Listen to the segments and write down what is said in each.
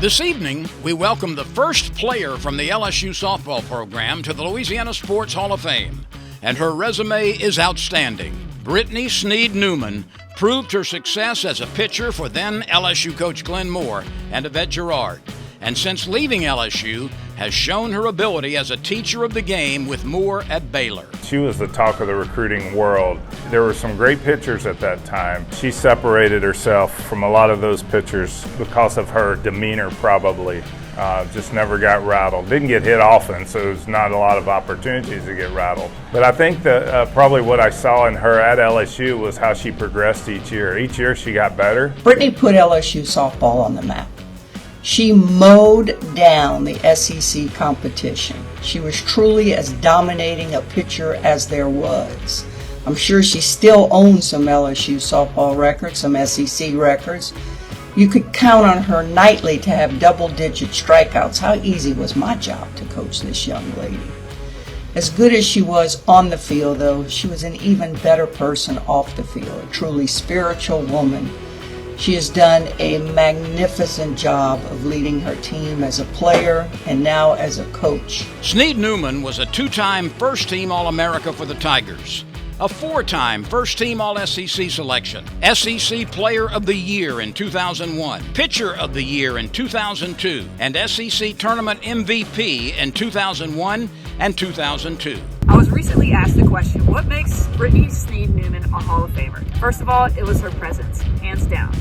This evening, we welcome the first player from the LSU softball program to the Louisiana Sports Hall of Fame, and her resume is outstanding. Britni Sneed Newman proved her success as a pitcher for then LSU coach Glenn Moore and Yvette Girard, and since leaving LSU, has shown her ability as a teacher of the game with Moore at Baylor. She was the talk of the recruiting world. There were some great pitchers at that time. She separated herself from a lot of those pitchers because of her demeanor, probably. Just never got rattled. Didn't get hit often, so there's not a lot of opportunities to get rattled. But I think that probably what I saw in her at LSU was how she progressed each year. Each year she got better. Britney put LSU softball on the map. She mowed down the SEC competition. She was truly as dominating a pitcher as there was. I'm sure she still owns some LSU softball records, some SEC records. You could count on her nightly to have double-digit strikeouts. How easy was my job to coach this young lady? As good as she was on the field, though, she was an even better person off the field, a truly spiritual woman. She has done a magnificent job of leading her team as a player and now as a coach. Snead Newman was a two-time first-team All-America for the Tigers, a four-time first-team All-SEC selection, SEC Player of the Year in 2001, Pitcher of the Year in 2002, and SEC Tournament MVP in 2001 and 2002. I was recently asked the question, what makes Britni Sneed Newman a Hall of Famer? First of all, it was her presence, hands down.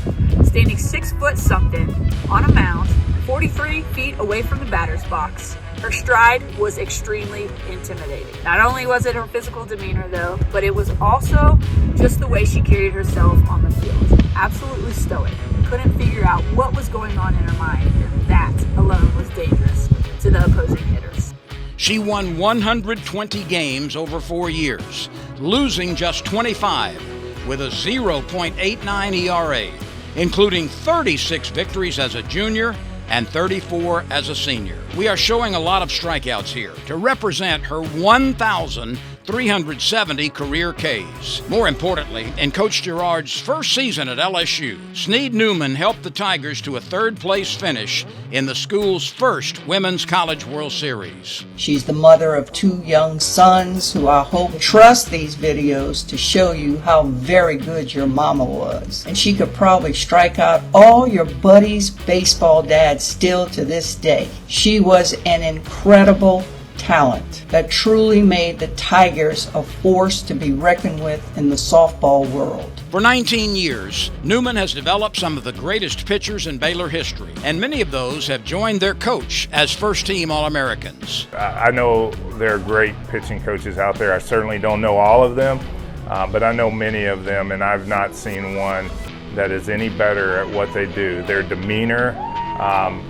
Standing 6 foot something on a mound, 43 feet away from the batter's box, her stride was extremely intimidating. Not only was it her physical demeanor though, but it was also just the way she carried herself on the field. Absolutely stoic. Couldn't figure out what was going on in her mind, and that alone was dangerous to the opposing hitters. She won 120 games over 4 years, losing just 25 with a 0.89 ERA, including 36 victories as a junior and 34 as a senior. We are showing a lot of strikeouts here to represent her 1,370 career Ks. More importantly, in Coach Girard's first season at LSU, Snead Newman helped the Tigers to a third-place finish in the school's first Women's College World Series. She's the mother of 2 young sons who I hope trust these videos to show you how very good your mama was. And she could probably strike out all your buddies' baseball dads still to this day. She was an incredible talent that truly made the Tigers a force to be reckoned with in the softball world. For 19 years, Newman has developed some of the greatest pitchers in Baylor history, and many of those have joined their coach as first-team All-Americans. I know there are great pitching coaches out there. I certainly don't know all of them, but I know many of them, and I've not seen one that is any better at what they do. Their demeanor,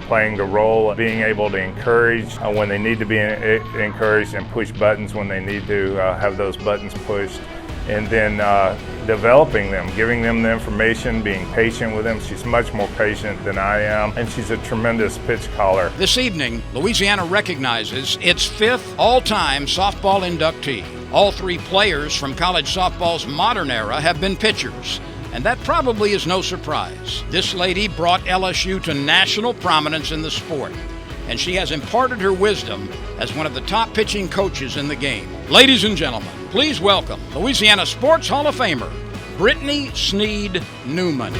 playing the role of being able to encourage when they need to be encouraged and push buttons when they need to have those buttons pushed, and then developing them, giving them the information, being patient with them. She's much more patient than I am, and she's a tremendous pitch caller. This evening, Louisiana recognizes its 5th all-time softball inductee. All 3 players from college softball's modern era have been pitchers, and that probably is no surprise. This lady brought LSU to national prominence in the sport, and she has imparted her wisdom as one of the top pitching coaches in the game. Ladies and gentlemen, please welcome Louisiana Sports Hall of Famer, Britni Sneed Newman.